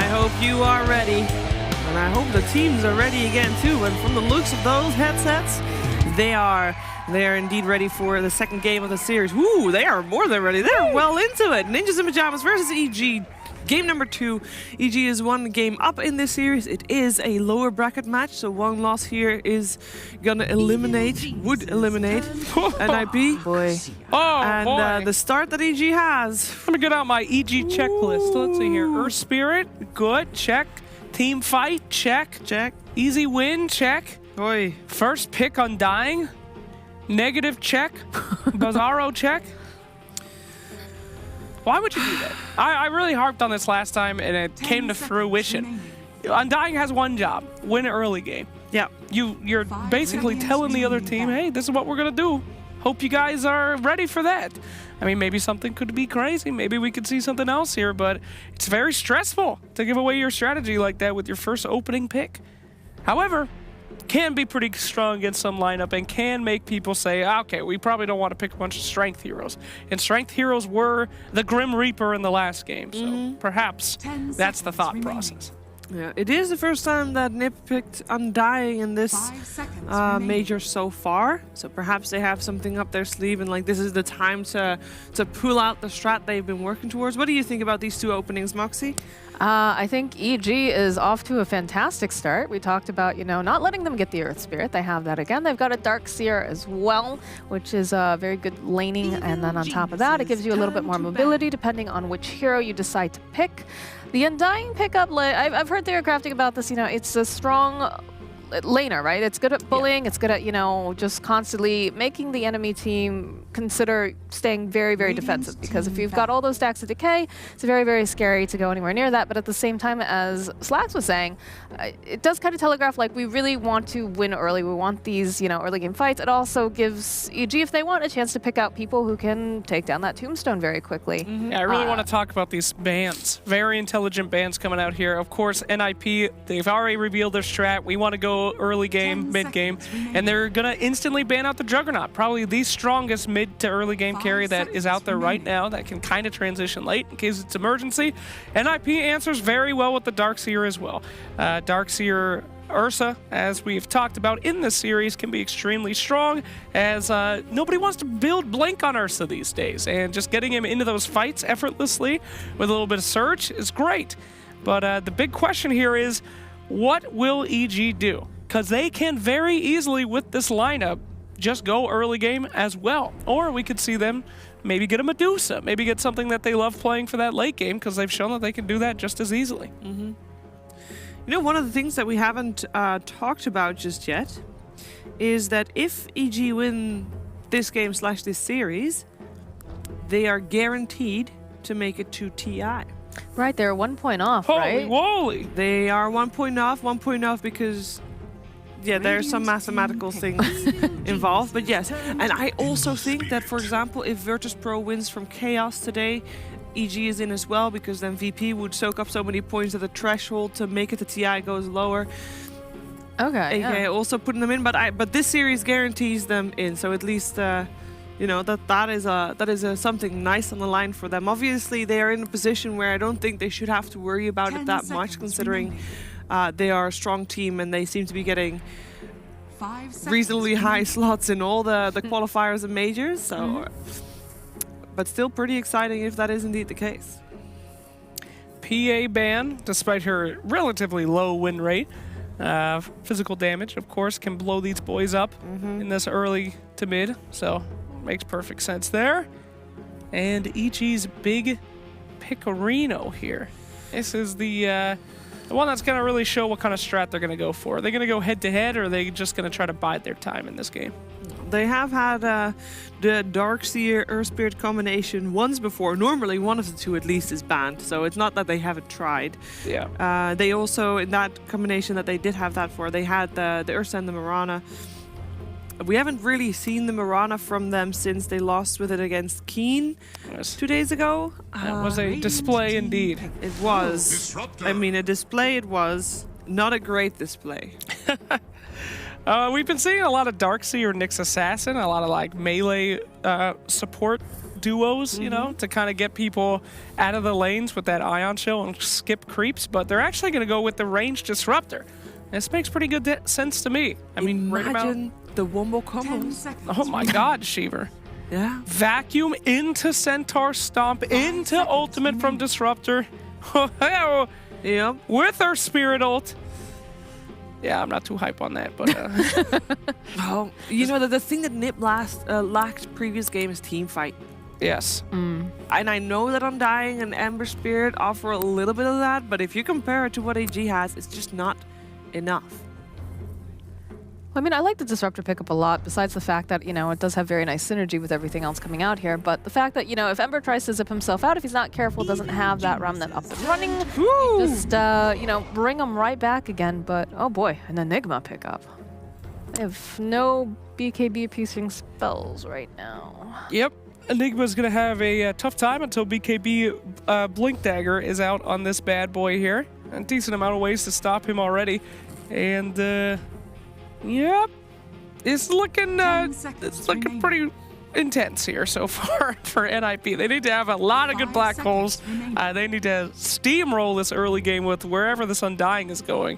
hope you are ready. And I hope the teams are ready again too. And from the looks of those headsets, they are indeed ready for the second game of the series. Woo, they are more than ready. They're well into it. Ninjas in Pyjamas versus EG. Game number 2. EG is one game up in this series. It is a lower bracket match, so one loss here is gonna would eliminate NIP. Boy. Oh, and the start that EG has. I'm gonna get out my EG checklist. Let's see here. Earth Spirit, good, check. Team fight, check. Check. Easy win, check. Oi. First pick Undying, negative, check. Bizarro, check. Why would you do that? I really harped on this last time, and it came to fruition. Undying has one job: win an early game. Yeah. You're basically telling the other team, hey, this is what we're gonna do. Hope you guys are ready for that. I mean, maybe something could be crazy. Maybe we could see something else here, but it's very stressful to give away your strategy like that with your first opening pick. However, can be pretty strong against some lineup and can make people say, okay, we probably don't want to pick a bunch of strength heroes. And strength heroes were the Grim Reaper in the last game, so perhaps that's the thought process. Yeah, it is the first time that NIP picked Undying in this major so far. So perhaps they have something up their sleeve and like this is the time to pull out the strat they've been working towards. What do you think about these two openings, Moxie? I think EG is off to a fantastic start. We talked about, you know, not letting them get the Earth Spirit. They have that again. They've got a Darkseer as well, which is very good laning. And then on top of that, it gives you a little bit more mobility depending on which hero you decide to pick. The Undying pickup, I've heard they're crafting about this, you know, it's a strong laner, right? It's good at bullying. It's good at, you know, just constantly making the enemy team consider staying very, very defensive. Because if you've got all those stacks of decay, it's very, very scary to go anywhere near that. But at the same time, as Slacks was saying, it does kind of telegraph, like, we really want to win early. We want these, you know, early game fights. It also gives EG, if they want, a chance to pick out people who can take down that tombstone very quickly. Yeah, I really want to talk about these bans. Very intelligent bans coming out here. Of course, NIP, they've already revealed their strat. We want to go early game, mid game, and they're gonna instantly ban out the Juggernaut, probably the strongest mid to early game carry that is out there right now that can kind of transition late in case it's emergency. NIP answers very well with the Darkseer as well. Darkseer Ursa, as we've talked about in this series, can be extremely strong as nobody wants to build Blink on Ursa these days, and just getting him into those fights effortlessly with a little bit of surge is great. But the big question here is, what will EG do? Because they can very easily, with this lineup, just go early game as well. Or we could see them maybe get a Medusa, maybe get something that they love playing for that late game, because they've shown that they can do that just as easily. You know, one of the things that we haven't talked about just yet is that if EG win this game / this series, they are guaranteed to make it to TI. Right, they're 1 point off, Holy right? moly! They are 1 point off because, yeah, there's some mathematical things involved, but yes. And I also think that, for example, if Virtus Pro wins from Chaos today, EG is in as well, because then VP would soak up so many points that the threshold to make it to TI goes lower. Okay, AKA also putting them in, but this series guarantees them in, so at least you know, that is something nice on the line for them. Obviously, they are in a position where I don't think they should have to worry about it that much, considering they are a strong team and they seem to be getting reasonably high slots in all the qualifiers and majors. So, but still pretty exciting if that is indeed the case. PA ban, despite her relatively low win rate. Physical damage, of course, can blow these boys up in this early to mid. So makes perfect sense there. And EG's big Picorino here. This is the one that's going to really show what kind of strat they're going to go for. Are they going to go head-to-head, or are they just going to try to bide their time in this game? They have had the Darkseer Earth Spirit combination once before. Normally, one of the two at least is banned, so it's not that they haven't tried. Yeah. They also, in that combination that they did have that for, they had the Ursa and the Mirana. We haven't really seen the Mirana from them since they lost with it against Keen 2 days ago. That was a display indeed. It was. I mean, a display it was. Not a great display. We've been seeing a lot of Darkseer, Nyx Assassin, a lot of like melee support duos, you know, to kind of get people out of the lanes with that Ion Shell and skip creeps, but they're actually going to go with the range disruptor. This makes pretty good sense to me. I mean, right about the wombo combos. Oh my God, Shiver. Yeah. Vacuum into Centaur Stomp, into Ultimate from Disruptor. Yep. With her Spirit ult. Yeah, I'm not too hype on that, but... Oh, you know, the thing that Nip lacked previous game is team fight. Yes. And I know that Undying and Ember Spirit offer a little bit of that, but if you compare it to what AG has, it's just not enough. I mean, I like the Disruptor pickup a lot, besides the fact that, you know, it does have very nice synergy with everything else coming out here. But the fact that, you know, if Ember tries to zip himself out, if he's not careful, doesn't have that Remnant up and running, just, you know, bring him right back again. But, oh boy, an Enigma pickup. They have no BKB piecing spells right now. Yep. Enigma's going to have a tough time until BKB Blink Dagger is out on this bad boy here. A decent amount of ways to stop him already. And, yep, it's looking pretty intense here so far for NIP. They need to have a lot of good black holes. They need to steamroll this early game with wherever this Undying is going.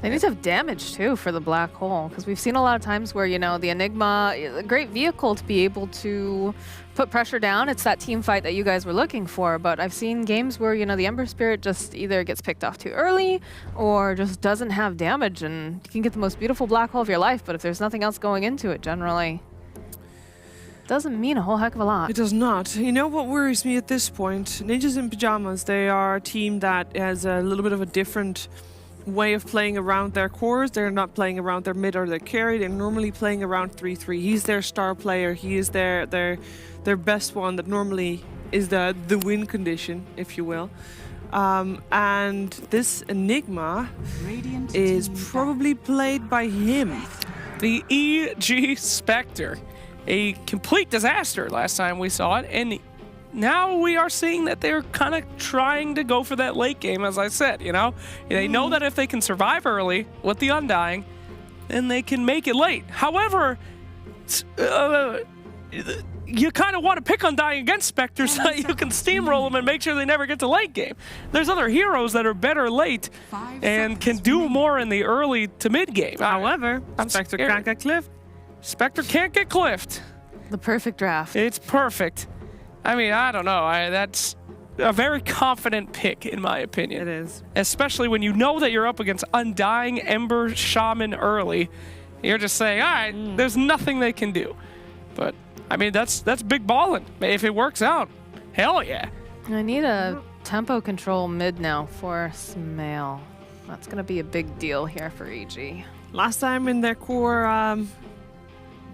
They need to have damage, too, for the black hole, because we've seen a lot of times where, you know, the Enigma, a great vehicle to be able to put pressure down. It's that team fight that you guys were looking for, but I've seen games where, you know, the Ember Spirit just either gets picked off too early or just doesn't have damage, and you can get the most beautiful black hole of your life, but if there's nothing else going into it, generally, doesn't mean a whole heck of a lot. It does not. You know what worries me at this point? Ninjas in Pyjamas, they are a team that has a little bit of a different way of playing around their cores. They're not playing around their mid or their carry. They're normally playing around 3-3. He's their star player. He is their best one that normally is the win condition, if you will. And this Enigma is probably played by him. The EG Spectre, a complete disaster last time we saw it, and now we are seeing that they're kind of trying to go for that late game, as I said, you know? They know that if they can survive early with the Undying, then they can make it late. However, you kind of want to pick Undying against Spectre so that you can steamroll them and make sure they never get to late game. There's other heroes that are better late and can do more in the early to mid game. However, Spectre can't get cliffed. Spectre can't get cliffed. The perfect draft. It's perfect. I mean, I don't know. That's a very confident pick, in my opinion. It is. Especially when you know that you're up against Undying Ember Shaman early. You're just saying, all right, there's nothing they can do. But, I mean, that's big ballin'. If it works out, hell yeah. I need a tempo control mid now for Smail. That's going to be a big deal here for EG. Last time in their core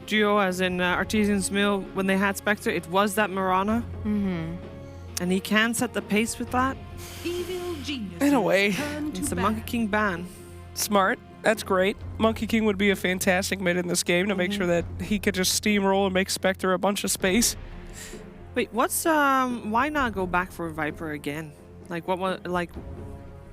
duo, as in Artesian's Mill, when they had Spectre, it was that Mirana. And he can set the pace with that. In a way. It's the Monkey King ban. Smart. That's great. Monkey King would be a fantastic mid in this game to make sure that he could just steamroll and make Spectre a bunch of space. Wait, why not go back for Viper again?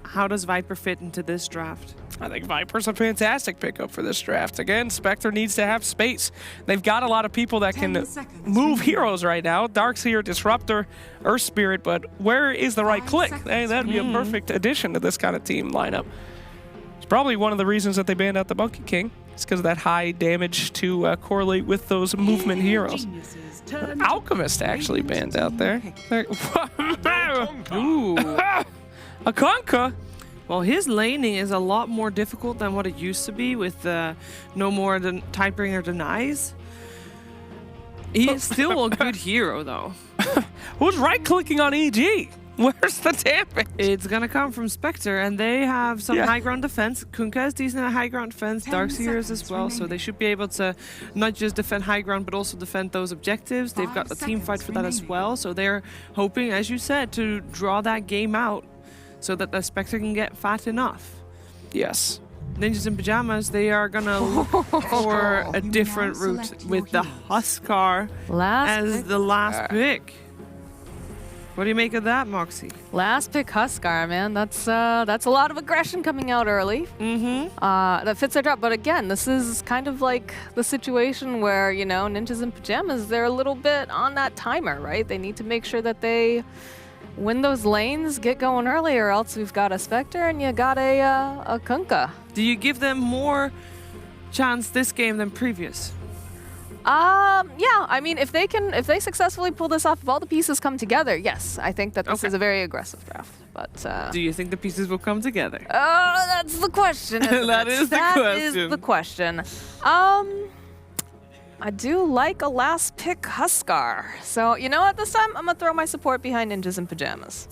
How does Viper fit into this draft? I think Viper's a fantastic pickup for this draft. Again, Spectre needs to have space. They've got a lot of people that can move heroes right now. Darkseer, Disruptor, Earth Spirit, but where is the right click? Hey, that'd be a perfect addition to this kind of team lineup. It's probably one of the reasons that they banned out the Monkey King. It's because of that high damage to correlate with those movement heroes. Alchemist actually banned out there. Ooh. A Conca? Well, his laning is a lot more difficult than what it used to be with no more than Tidebringer denies. He's still a good hero, though. Who's right-clicking on EG? Where's the damage? It's going to come from Spectre, and they have some high ground defense. Kunkka is decent at high ground defense, Darkseer is as well, so they should be able to not just defend high ground, but also defend those objectives. They've got the team fight for that as well, so they're hoping, as you said, to draw that game out so that the Spectre can get fat enough. Yes. Ninjas in Pyjamas, they are gonna look for a different route with the Huskar as the last pick. What do you make of that, Moxie? Last pick Huskar, man. That's a lot of aggression coming out early. That fits their drop. But again, this is kind of like the situation where, you know, Ninjas in Pyjamas, they're a little bit on that timer, right? They need to make sure that they win those lanes, get going early, or else we've got a Spectre and you got a Kunkka. Do you give them more chance this game than previous? Yeah, I mean, if they successfully pull this off, if all the pieces come together, yes, I think that this is a very aggressive draft. But do you think the pieces will come together? That's the question. That is the question. I do like a last pick Huskar. So, you know what, this time I'm gonna throw my support behind Ninjas in Pyjamas.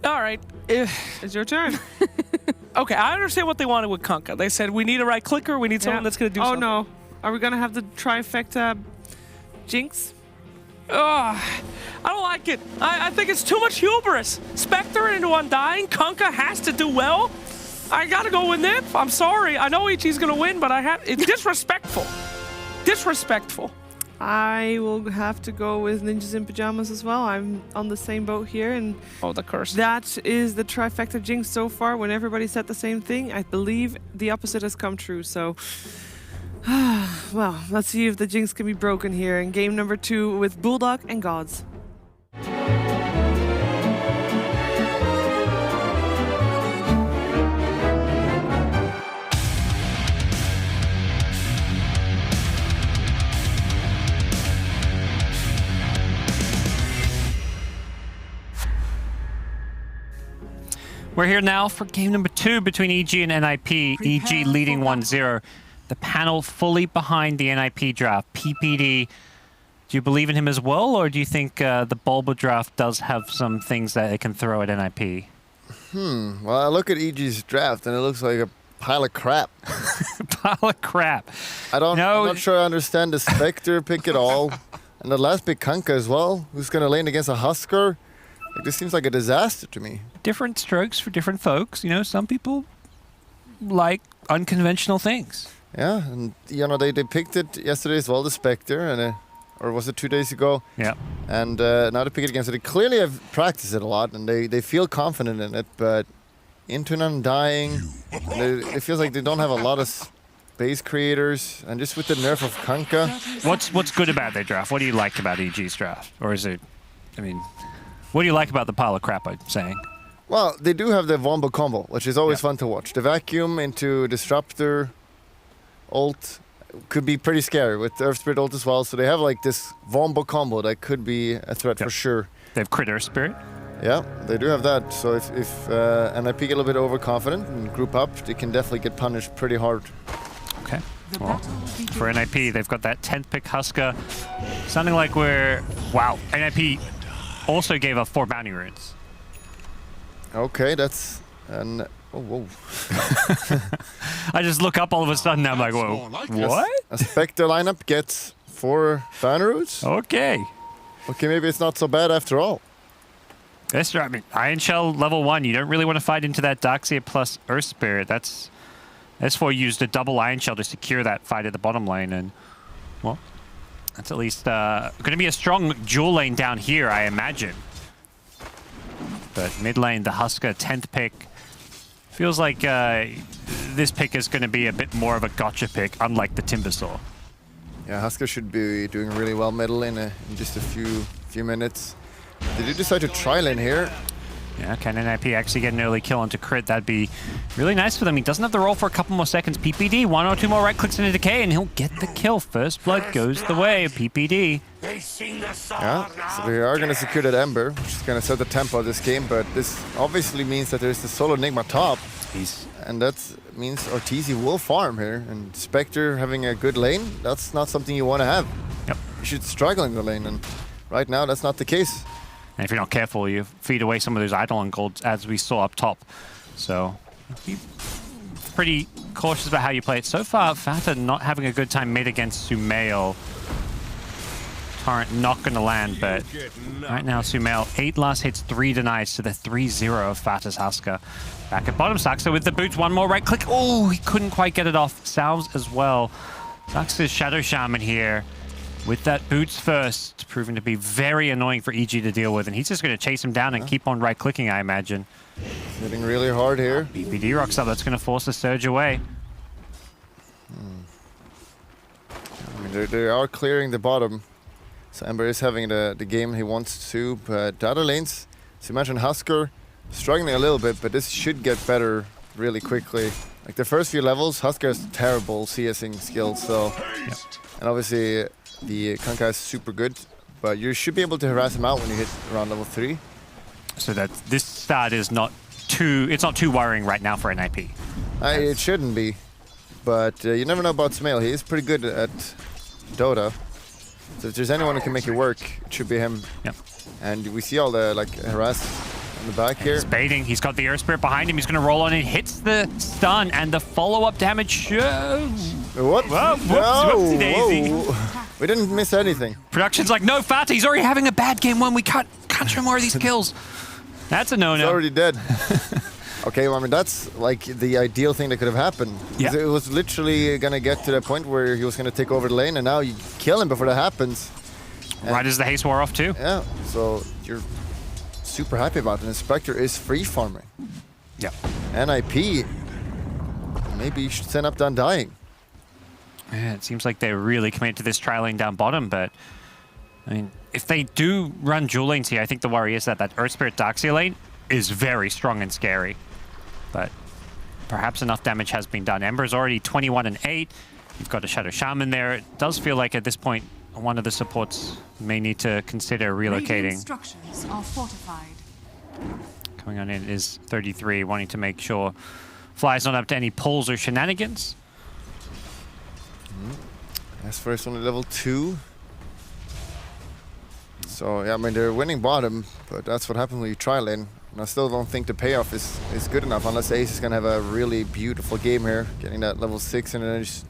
All right. It's your turn. Okay, I understand what they wanted with Kunkka. They said, we need a right clicker, we need someone that's going to do something. Oh no. Are we going to have the trifecta Jinx? I don't like it. I think it's too much hubris. Spectre into Undying, Kunkka has to do well. I got to go with Nip. I'm sorry. I know EG's going to win, but it's disrespectful. Disrespectful. I will have to go with Ninjas in Pyjamas as well. I'm on the same boat here, and the curse. That is the trifecta Jinx so far. When everybody said the same thing, I believe the opposite has come true. So, well, let's see if the Jinx can be broken here in game number 2 with Bulldog and Gods. We're here now for game number 2 between EG and NIP. EG leading 1-0. The panel fully behind the NIP draft. PPD, do you believe in him as well, or do you think the Bulba draft does have some things that it can throw at NIP? Well, I look at EG's draft and it looks like a pile of crap. Pile of crap. I'm not sure I understand the Spectre pick at all. And the last pick Kunkka as well, who's going to lane against a Huskar. Like, this seems like a disaster to me. Different strokes for different folks. You know, some people like unconventional things. Yeah, and you know, they picked it yesterday as well, the Spectre, and or was it 2 days ago? Yeah. And now they pick it against it. They clearly have practiced it a lot, and they feel confident in it, but into an Undying, it feels like they don't have a lot of base creators, and just with the nerf of Kunkka. What's good about their draft? What do you like about EG's draft? Or is it, I mean, what do you like about the pile of crap I'm saying? Well, they do have the Wombo combo, which is always fun to watch. The Vacuum into Disruptor ult could be pretty scary with Earth Spirit ult as well. So they have like this Wombo combo that could be a threat for sure. They have Crit Earth Spirit. Yeah, they do have that. So if NIP get a little bit overconfident and group up, they can definitely get punished pretty hard. Okay. Well, for NIP, they've got that 10th pick Huskar. Sounding like wow, NIP also gave up 4 bounty runes. Okay, that's oh, whoa. I just look up all of a sudden, I'm like, whoa, what? A Spectre lineup gets 4 bounty runes? Okay. Okay, maybe it's not so bad after all. That's right. I mean, Iron Shell level 1, you don't really want to fight into that Darkseer plus Earth Spirit. That's S4 used a double Iron Shell to secure that fight at the bottom lane, and, well, that's at least going to be a strong dual lane down here, I imagine. But mid lane, the Huskar 10th pick. Feels like this pick is going to be a bit more of a gotcha pick, unlike the Timbersaw. Yeah, Huskar should be doing really well mid lane in just a few minutes. Did you decide to try lane here? Yeah, can NIP actually get an early kill onto Crit? That'd be really nice for them. He doesn't have the roll for a couple more seconds. PPD, 1 or 2 more right clicks into Decay, and he'll get the kill. First blood goes the way of PPD. Yeah, so they are going to secure that Ember, which is going to set the tempo of this game, but this obviously means that there's the solo Enigma top. And that means Ortiz will farm here, and Spectre having a good lane, that's not something you want to have. Yep. You should struggle in the lane, and right now that's not the case. And if you're not careful, you feed away some of those Eidolon golds, as we saw up top. So, be pretty cautious about how you play it. So far, Fata not having a good time mid against Sumail. Torrent not going to land, but right now Sumail, 8 last hits, 3 denies to the 3-0 of Fata's Huskar. Back at bottom, Saxa with the boots, 1 more right click. Oh, he couldn't quite get it off. Salves as well. Saxa's Shadow Shaman here. with that boots first, proving to be very annoying for EG to deal with, and he's just going to chase him down and keep on right-clicking, I imagine. Hitting really hard here. BPD rocks up, that's going to force the surge away. I mean, they are clearing the bottom. So Ember is having the game he wants to, but the other lanes, as you mentioned, Husker struggling a little bit, but this should get better really quickly. Like the first few levels, Husker has terrible CSing skills, so... And obviously, the Kanka is super good, but you should be able to harass him out when you hit around level 3. So that this start is not too... It's not too worrying right now for NIP. It shouldn't be, but you never know about Smail. He is pretty good at Dota. So if there's anyone who can make it work, it should be him. Yep. And we see all the harass in the back here. He's baiting. He's got the Earth Spirit behind him. He's going to roll on. It hits the stun and the follow-up damage. What? Whoa, whoopsie daisy. Whoa. We didn't miss anything. Production's like, no, Fata, he's already having a bad game one. We can't show more of these kills. That's a no-no. He's already dead. Okay, well, I mean, that's like the ideal thing that could have happened. Yeah. It was literally going to get to the point where he was going to take over the lane, and now you kill him before that happens. And right as the haste wore off, too. Yeah, so you're super happy about it. And Spectre is free farming. Yeah. NIP, maybe you should send up Undying. Yeah, it seems like they're really committed to this tri lane down bottom, but I mean, if they do run dual lanes here, I think the worry is that Earth Spirit Darkseer lane is very strong and scary. But perhaps enough damage has been done. Ember's already 21 and 8. You've got a Shadow Shaman there. It does feel like at this point, one of the supports may need to consider relocating. Structures are fortified. Coming on in is 33, wanting to make sure Fly's not up to any pulls or shenanigans. As first only level 2. So, yeah, I mean, they're winning bottom, but that's what happens when you tri lane. And I still don't think the payoff is good enough, unless Ace is going to have a really beautiful game here, getting that level 6 and then just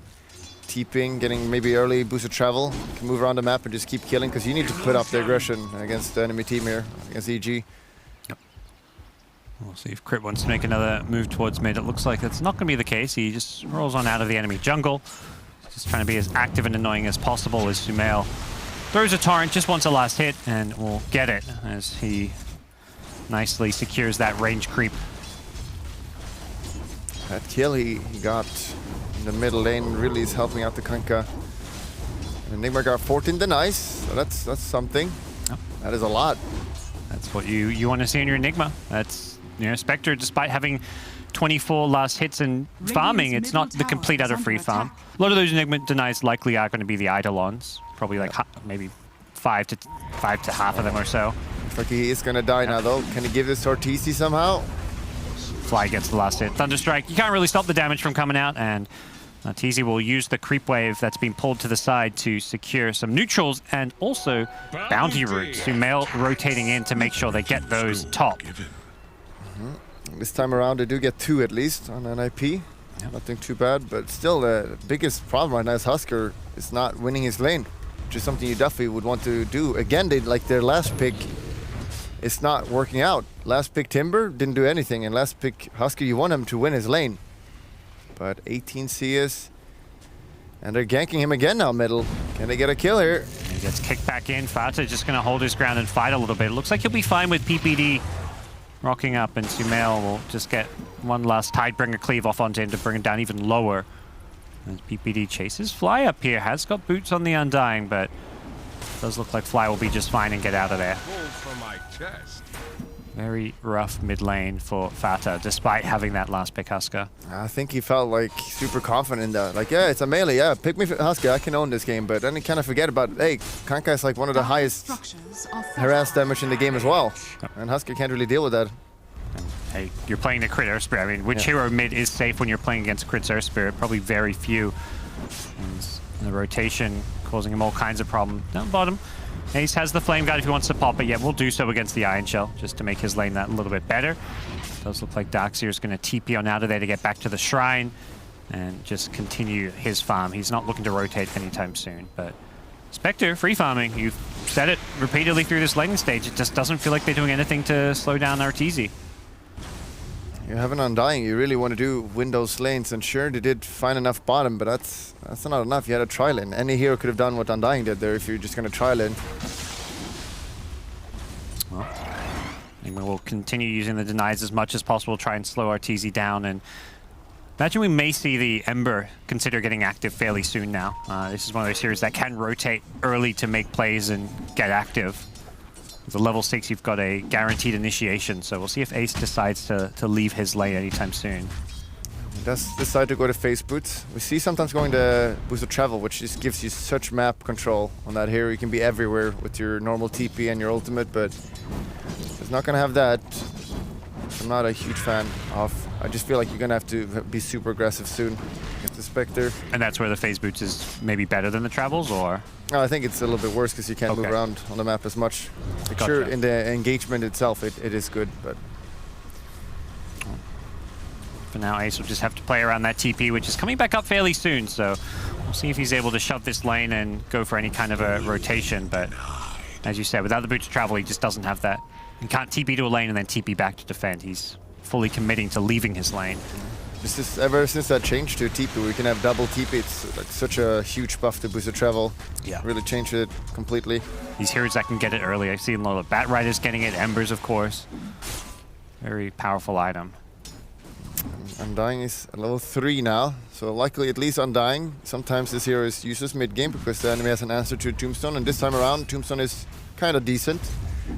TPing, getting maybe early boosted travel. You can move around the map and just keep killing, because you need to put up the aggression against the enemy team here, against EG. Yep. We'll see if Crit wants to make another move towards mid. It looks like that's not going to be the case. He just rolls on out of the enemy jungle. Just trying to be as active and annoying as possible as Sumail. Throws a torrent, just wants a last hit, and will get it as he nicely secures that range creep. That kill he got in the middle lane really is helping out the Kanka. And Enigma got 14 denies, so that's something. Yep. That is a lot. That's what you want to see in your Enigma. That's, you know, Spectre, despite having 24 last hits and farming, it's not the complete utter free farm. A lot of those Enigma denies likely are going to be the Eidolons. Probably like maybe 5 to half of them or so. Looks like he is going to die now, though. Can he give this to Ortiz somehow? Fly gets the last hit. Thunderstrike, you can't really stop the damage from coming out, and Ortiz will use the creep wave that's been pulled to the side to secure some neutrals and also bounty roots. Sumail rotating in to make sure they get those top. This time around, they do get 2 at least on NIP. Yep. Nothing too bad, but still the biggest problem right now is Husker is not winning his lane, which is something you definitely would want to do. Again, they like their last pick. It's not working out. Last pick Timber didn't do anything, and last pick Husker, you want him to win his lane. But 18 CS, and they're ganking him again now middle. Can they get a kill here? He gets kicked back in. Fata just going to hold his ground and fight a little bit. It looks like he'll be fine with PPD rocking up, and Sumail will just get one last Tidebringer cleave off onto him to bring him down even lower. As PPD chases Fly up here, has got boots on the Undying, but does look like Fly will be just fine and get out of there. Very rough mid lane for Fata, despite having that last pick Husker. I think he felt like super confident in that. Like, yeah, it's a melee, yeah, pick me Husker, I can own this game. But then he kind of forget about, hey, Kanka is like one of the highest harass damage in the game as well. And Husker can't really deal with that. Hey, you're playing the Crit Earth Spirit. I mean, which hero mid is safe when you're playing against Crit's Earth Spirit? Probably very few. And the rotation causing him all kinds of problems. Down bottom, Ace has the Flame Guard if he wants to pop it. Yeah, we'll do so against the Iron Shell, just to make his lane that a little bit better. Does look like Darkseer is going to TP on out of there to get back to the Shrine and just continue his farm. He's not looking to rotate anytime soon, but Spectre, free farming. You've said it repeatedly through this laning stage. It just doesn't feel like they're doing anything to slow down Arteezy. You have an Undying, you really want to do Windows lanes, and sure, they did find enough bottom, but that's not enough. You had a tri lane. Any hero could have done what Undying did there if you're just going to tri lane. Well, Enigma will continue using the denies as much as possible, try and slow RTZ down, and imagine we may see the Ember consider getting active fairly soon now. This is one of those heroes that can rotate early to make plays and get active. With the level 6, you've got a guaranteed initiation, so we'll see if Ace decides to leave his lane anytime soon. He does decide to go to face boots. We see sometimes going to boost of travel, which just gives you such map control on that hero. You can be everywhere with your normal TP and your ultimate, but it's not going to have that. I'm not a huge fan of. I just feel like you're going to have to be super aggressive soon with the Spectre. And that's where the phase boots is maybe better than the travels, or? No, I think it's a little bit worse because you can't move around on the map as much. Like, Gotcha. sure, in the engagement itself, it is good, but... For now, Ace will just have to play around that TP, which is coming back up fairly soon, so we'll see if he's able to shove this lane and go for any kind of a rotation, but as you said, without the boots of travel, he just doesn't have that. He can't TP to a lane and then TP back to defend. He's fully committing to leaving his lane. Ever since that change to TP, we can have double TP. It's like such a huge buff to boost the travel. Yeah. Really changed it completely. These heroes that can get it early. I've seen a lot of Bat Riders getting it, Embers, of course. Very powerful item. Undying is at level 3 now, so luckily at least Undying. Sometimes this hero is useless mid-game because the enemy has an answer to Tombstone, and this time around Tombstone is kind of decent.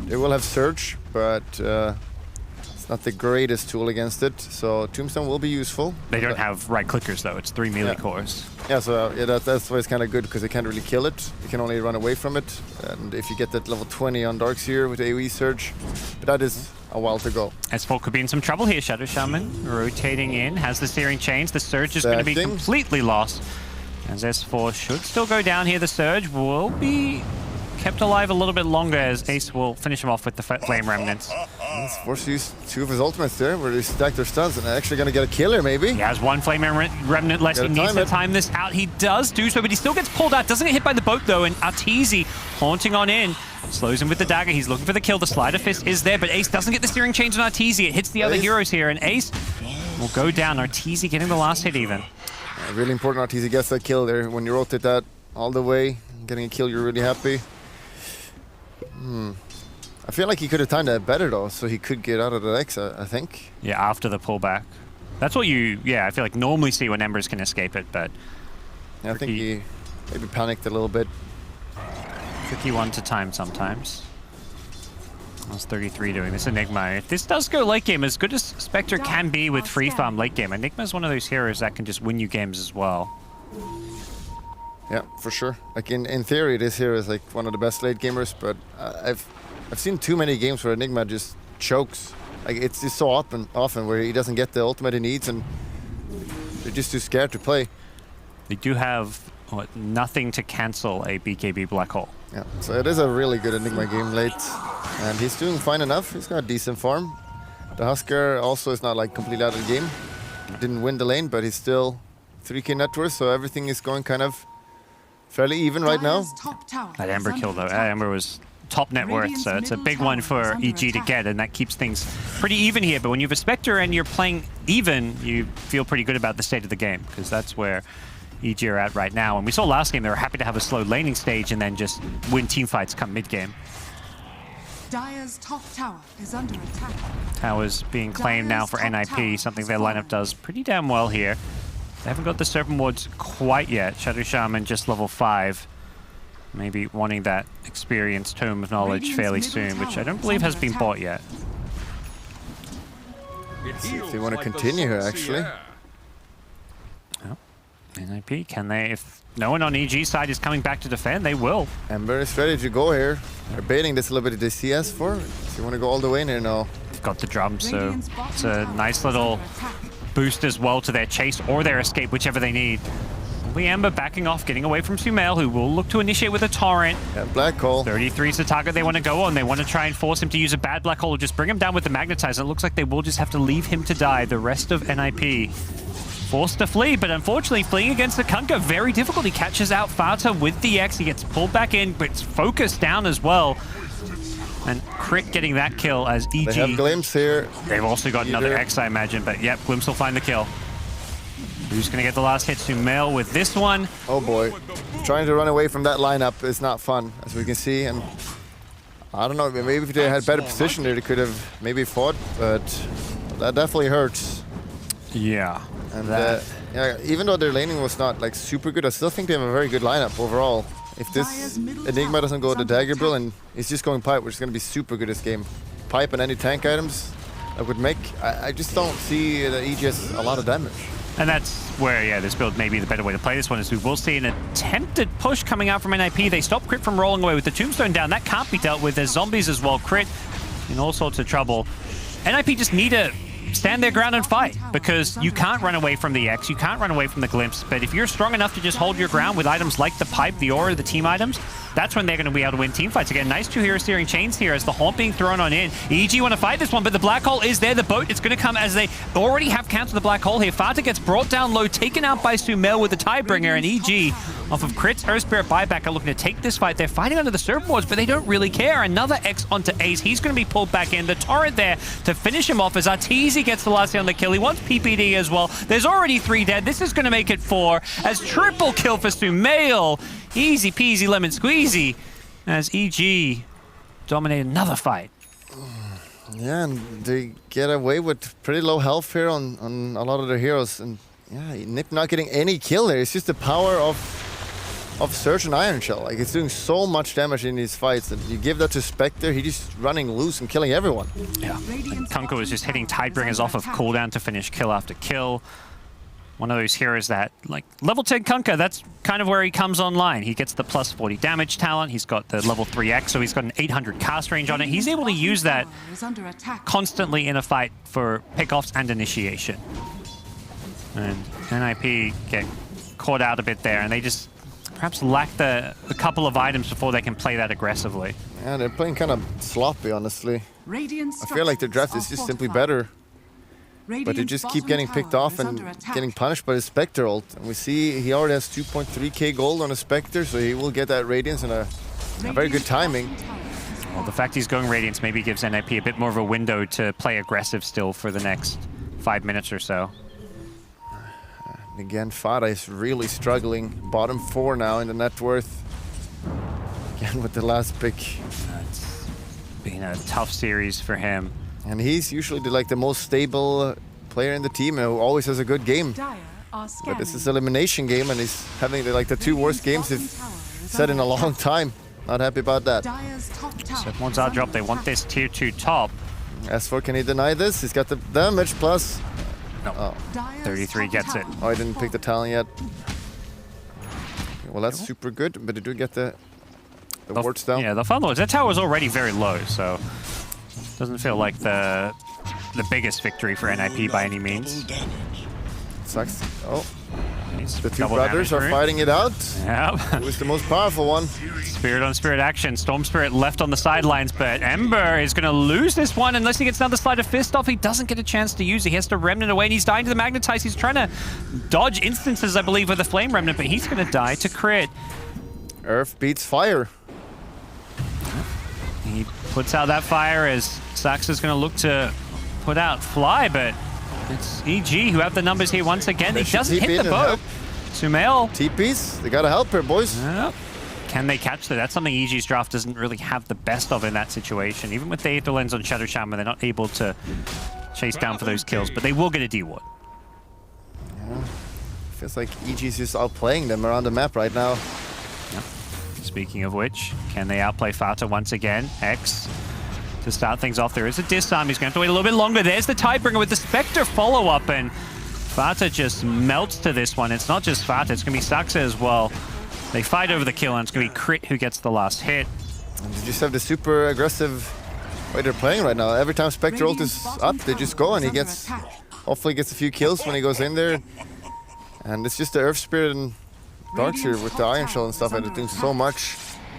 They will have Surge, but it's not the greatest tool against it, so Tombstone will be useful. They don't have right clickers though, it's 3 melee cores. Yeah, so that's why it's kind of good, because they can't really kill it. You can only run away from it, and if you get that level 20 on Darkseer with AoE Surge, but that is a while to go. S4 could be in some trouble here. Shadow Shaman rotating in, has the Searing Chains. The Surge is going to be completely lost. As S4 should still go down here. The Surge will be kept alive a little bit longer as Ace will finish him off with the Flame Remnants. He's forced to use 2 of his ultimates there, where they stack their stuns, and actually going to get a killer maybe. He has 1 Flame Remnant less. He needs to time this out. He does do so, but he still gets pulled out. Doesn't get hit by the boat though, and Arteezy haunting on in. Slows him with the dagger. He's looking for the kill. The Slider Fist is there, but Ace doesn't get the Steering Chains on Arteezy. It hits the other heroes here, and Ace will go down. Arteezy getting the last hit even. Really important Arteezy gets that kill there. When you rotate that all the way, getting a kill, you're really happy. I feel like he could have timed that better though, so he could get out of the X, I think. Yeah, after the pullback. That's what you, I feel like normally see when Embers can escape it, but... Yeah, I think he maybe panicked a little bit. Tricky one to time sometimes. How's 33 doing? This Enigma. If this does go late game, as good as Spectre can be with free farm late game, Enigma is one of those heroes that can just win you games as well. Yeah, for sure. Like in theory, this hero is like one of the best late gamers, but I've seen too many games where Enigma just chokes. Like it's just so often where he doesn't get the ultimate he needs, and they're just too scared to play. They do have nothing to cancel a BKB Black Hole. Yeah, so it is a really good Enigma game late, and he's doing fine enough. He's got a decent farm. The Husker also is not like completely out of the game. Didn't win the lane, but he's still 3k net worth, so everything is going kind of fairly even right now. That Ember kill though, that Ember was top net worth, so it's a big one for EG to get, and that keeps things pretty even here. But when you have a Spectre and you're playing even, you feel pretty good about the state of the game, because that's where EG are at right now. And we saw last game they were happy to have a slow laning stage and then just win team fights come mid game. Dire's top tower is under attack. Towers being claimed now for NIP, something their lineup does pretty damn well here. They haven't got the Serpent Wards quite yet. Shadow Shaman just level 5. Maybe wanting that experienced Tome of Knowledge fairly soon, which I don't believe has been bought yet. Let's see if they want to continue here, actually. Oh, NIP, can they? If no one on EG side is coming back to defend, they will. Ember is ready to go here. They're baiting this a little bit of the CS for. So you want to go all the way in here now? They've got the drum, so it's a nice little boost as well to their chase or their escape, whichever they need. We Ember backing off, getting away from Sumail, who will look to initiate with a Torrent. Yeah, Black Hole. 33 is the target they want to go on. They want to try and force him to use a bad Black Hole or just bring him down with the Magnetizer. It looks like they will just have to leave him to die. The rest of NIP forced to flee, but unfortunately fleeing against the Kunkka, very difficult. He catches out Fata with the X. He gets pulled back in, but it's focused down as well. And Crit getting that kill as EG. They have Glimpse here. They've also got another X, I imagine, but yep, Glimpse will find the kill. Who's going to get the last hit? Sumail with this one. Oh boy. Trying to run away from that lineup is not fun, as we can see. And I don't know, maybe if they had better position there, they could have maybe fought, but that definitely hurts. Yeah. And yeah, even though their laning was not like super good, I still think they have a very good lineup overall. If this Enigma doesn't go to Dagger Bill and he's just going Pipe, which is going to be super good this game. Pipe and any tank items that would make, I just don't see that EG has a lot of damage. And that's where, yeah, this build may be the better way to play this one, is we will see an attempted push coming out from NIP. They stop Crit from rolling away with the Tombstone down. That can't be dealt with. There's zombies as well. Crit in all sorts of trouble. NIP just need to stand their ground and fight, because you can't run away from the X, you can't run away from the Glimpse, but if you're strong enough to just hold your ground with items like the Pipe, the Aura, the team items, that's when they're going to be able to win team fights. Again, nice 2 hero steering chains here as the Haunt being thrown on in. EG want to fight this one, but the Black Hole is there. The boat, it's going to come as they already have countered the Black Hole here. Fata gets brought down low, taken out by Sumail with the Tidebringer, and EG, off of Crit's Earth Spirit buyback, are looking to take this fight. They're fighting under the surfboards, but they don't really care. Another X onto Ace. He's going to be pulled back in. The turret there to finish him off as Arteezy gets the last hit on the kill. He wants PPD as well. There's already 3 dead. This is going to make it 4 as triple kill for Sumail. Easy peasy lemon squeezy as EG dominate another fight. Yeah, and they get away with pretty low health here on a lot of their heroes. And yeah, Nip not getting any kill there. It's just the power of Surge and Iron Shell. Like, it's doing so much damage in these fights, and you give that to Spectre, he's just running loose and killing everyone. Yeah, and Kunko is just hitting Tidebringers off of cooldown to finish kill after kill. One of those heroes that, like, level 10 Kunko, that's kind of where he comes online. He gets the plus 40 damage talent, he's got the level 3X, so he's got an 800 cast range on it. He's able to use that constantly in a fight for pickoffs and initiation. And NIP get caught out a bit there, and they just perhaps lack a couple of items before they can play that aggressively. Yeah, they're playing kind of sloppy, honestly. I feel like their draft is just simply better. But they just keep getting picked off and getting punished by the Spectre ult. And we see he already has 2.3k gold on a Spectre, so he will get that Radiance and a very good timing. Well, the fact he's going Radiance maybe gives NIP a bit more of a window to play aggressive still for the next 5 minutes or so. And again, Fada is really struggling. Bottom 4 now in the net worth. Again with the last pick. It's been a tough series for him. And he's usually the most stable player in the team and who always has a good game. But this is an elimination game, and he's having the 2 worst games he's set in a long time. Not happy about that. 7-1's our drop. They want this tier 2 top. S4, can he deny this? He's got the damage plus. No. Oh. 33 gets it. Oh, I didn't pick the talent yet. Well, that's super good, but they do get the wards down. Yeah, the Fun Lords. That tower's already very low, so doesn't feel like the biggest victory for NIP by any means. Sucks. Oh. The 2 Double brothers are fighting it out. Yep. Who's the most powerful one? Spirit on Spirit action. Storm Spirit left on the sidelines, but Ember is going to lose this one unless he gets another Slide of Fist off. He doesn't get a chance to use it. He has to Remnant away, and he's dying to the Magnetize. He's trying to dodge instances, I believe, with the Flame Remnant, but he's going to die to Crit. Earth beats fire. He puts out that fire as Sax is going to look to put out Fly, but it's EG who have the numbers here once again. He doesn't hit the boat. Sumail. TPs, they gotta help here, boys. Yep. Can they catch that? That's something EG's draft doesn't really have the best of in that situation. Even with the Aether Lens on Shadow Shaman, they're not able to chase down for those kills, but they will get a D-Ward. Yeah. Feels like EG's just outplaying them around the map right now. Yep. Speaking of which, can they outplay Fata once again? X to start things off. There is a disarm. He's going to have to wait a little bit longer. There's the Tidebringer with the Spectre follow-up, and Fata just melts to this one. It's not just Fata, it's going to be Saxa as well. They fight over the kill, and it's going to be Crit who gets the last hit. And they just have the super aggressive way they're playing right now. Every time Spectre ult is up, they just go, and he hopefully gets a few kills when he goes in there. And it's just the Earth Spirit and Darks here with the Iron Shell and stuff, and they're doing so much.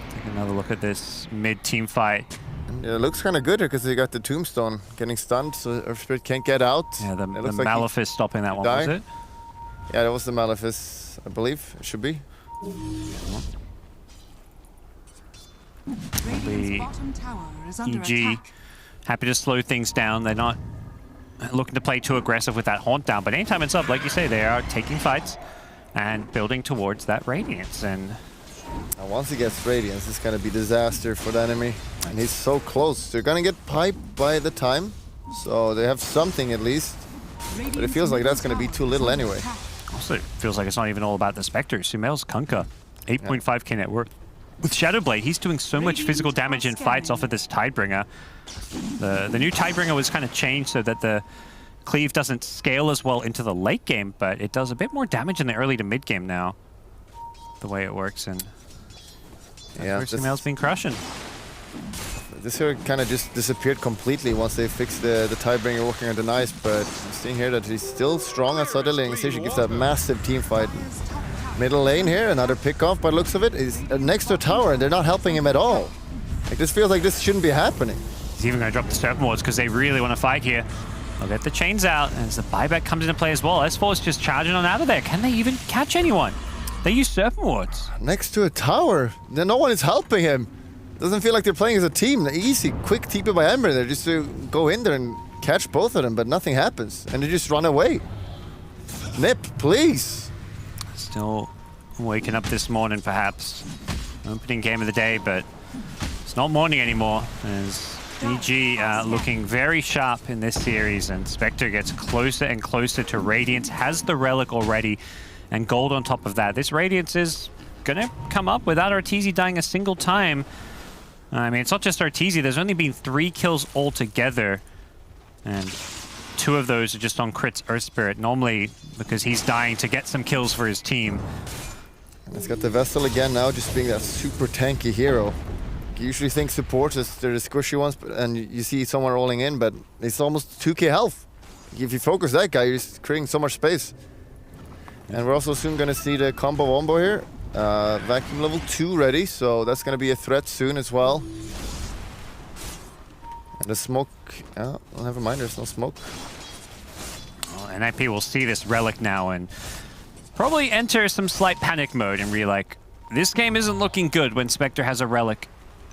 Take another look at this mid-team fight. And it looks kind of good here because they got the Tombstone getting stunned, so Earth Spirit can't get out. Yeah, the Malefice stopping that one, was it? Yeah, that was the Malefice, I believe. It should be. Radiant's bottom tower is under EG attack. happy to slow things down. They're not looking to play too aggressive with that Haunt down, but anytime it's up, like you say, they are taking fights and building towards that Radiance. And once he gets Radiance, it's going to be disaster for the enemy. And he's so close. They're going to get piped by the time, so they have something at least. But it feels like that's going to be too little anyway. also, it feels like it's not even all about the Spectre. Sumail's Kunkka, 8.5k net worth. With Shadowblade, he's doing so much physical damage in fights off of this Tidebringer. The new Tidebringer was kind of changed so that the cleave doesn't scale as well into the late game, but it does a bit more damage in the early to mid game now, the way it works. And yeah, Sumail's been crushing. This here kind of just disappeared completely once they fixed the Tidebringer working on the nice, but I'm seeing here that he's still strong outside the lane. Station gives that massive team fight. Middle lane here, another pick-off by the looks of it. He's next to a tower and they're not helping him at all. Like, this feels like this shouldn't be happening. He's even going to drop the Serpent Wards because they really want to fight here. They'll get the chains out as the buyback comes into play as well. S4 is just charging on out of there. Can they even catch anyone? They use Serpent Wards. Next to a tower. Then no one is helping him. Doesn't feel like they're playing as a team. Easy, quick TP by Ember there just to go in there and catch both of them, but nothing happens. And they just run away. Nip, please. Still waking up this morning, perhaps. Opening game of the day, but it's not morning anymore. As EG looking very sharp in this series, and Spectre gets closer and closer to Radiance, has the Relic already, and gold on top of that. This Radiance is gonna come up without Arteezy dying a single time. I mean, it's not just Arteezy. There's only been 3 kills altogether, and 2 of those are just on Crit's Earth Spirit, normally because he's dying to get some kills for his team. And it's got the Vessel again now, just being that super tanky hero. You usually think support is they're the squishy ones, and you see someone rolling in, but it's almost 2k health. If you focus that guy, you're just creating so much space. And we're also soon going to see the combo wombo here. Vacuum level 2 ready, so that's going to be a threat soon as well. And the smoke, oh, well, never mind, there's no smoke. Well, NIP will see this Relic now and probably enter some slight panic mode and be like, this game isn't looking good when Spectre has a Relic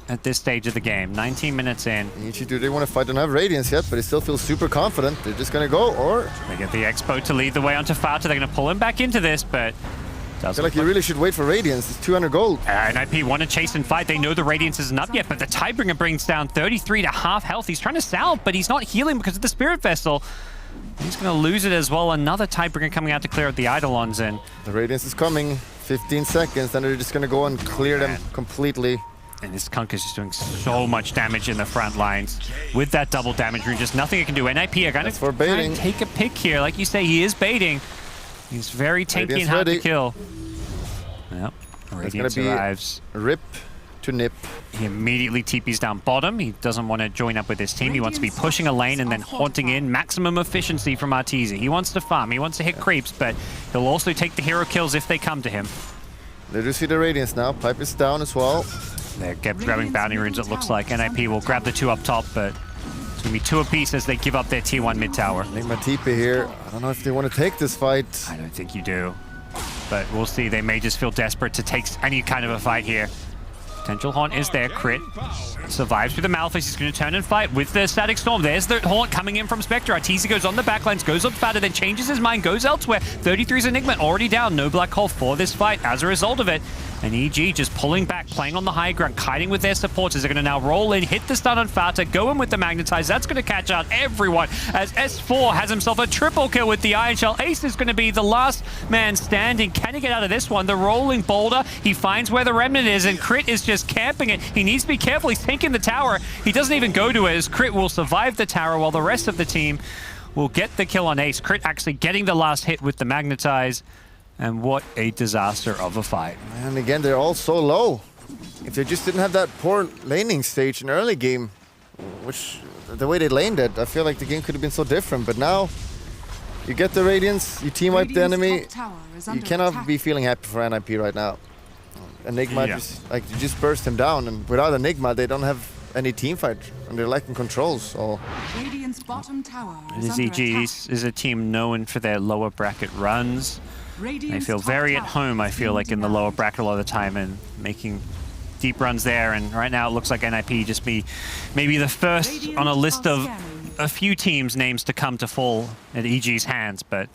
at this stage of the game. 19 minutes in. Do they want to fight? Don't have Radiance yet, but he still feels super confident. They're just going to go, or... They get the Expo to lead the way onto Fauta. They're going to pull him back into this, but... I feel like you really should wait for Radiance. It's 200 gold. NIP want to chase and fight. They know the Radiance isn't up yet, but the Tidebringer brings down 33 to half health. He's trying to salve, but he's not healing because of the Spirit Vessel. He's going to lose it as well. Another Tidebringer coming out to clear out the Eidolons, and the Radiance is coming. 15 seconds, then they're just going to go and clear them completely. And this Kunkka's just doing so much damage in the front lines. With that double damage rune, just nothing it can do. NIP are going to try and take a pick here. Like you say, he is baiting. He's very tanky and hard to kill. Yep. Radiance arrives. Rip to Nip. He immediately TPs down bottom. He doesn't want to join up with his team. He wants to be pushing a lane and then haunting in. Maximum efficiency from Arteezy. He wants to farm. He wants to hit creeps, but he'll also take the hero kills if they come to him. They do see the Radiance now. Pipe is down as well. They're grabbing bounty runes, it looks like. NIP will grab the 2 up top, but it's going to be 2 apiece as they give up their tier 1 mid tower. Enigma TP here. I don't know if they want to take this fight. I don't think you do. But we'll see. They may just feel desperate to take any kind of a fight here. Potential Haunt is there. Crit survives through the Malphite. He's going to turn and fight with the Static Storm. There's the Haunt coming in from Spectre. Arteezy goes on the backlines, goes on Fauta, then changes his mind, goes elsewhere. 33's Enigma already down. No Black Hole for this fight as a result of it. And EG just pulling back, playing on the high ground, kiting with their supporters. They're going to now roll in, hit the stun on Fauta, go in with the Magnetize. That's going to catch out everyone as S4 has himself a triple kill with the Iron Shell. Ace is going to be the last man standing. Can he get out of this one? The rolling boulder. He finds where the Remnant is, and Crit is just camping it. He needs to be careful. He's taking the tower. He doesn't even go to it, as Crit will survive the tower while the rest of the team will get the kill on Ace. Crit actually getting the last hit with the Magnetize. And what a disaster of a fight. And again, they're all so low. If they just didn't have that poor laning stage in early game, which the way they laned it, I feel like the game could have been so different. But now, you get the Radiance, you team wipe the enemy. You cannot be feeling happy for NIP right now. Enigma you just burst him down, and without Enigma, they don't have any team fight, and they're lacking controls. So Radiant's bottom tower this EG is a team known for their lower bracket runs. They feel very at home, I feel like, in the lower bracket a lot of the time, and making deep runs there, and right now it looks like NIP just be maybe the first on a list of a few teams' names to come to fall at EG's hands, but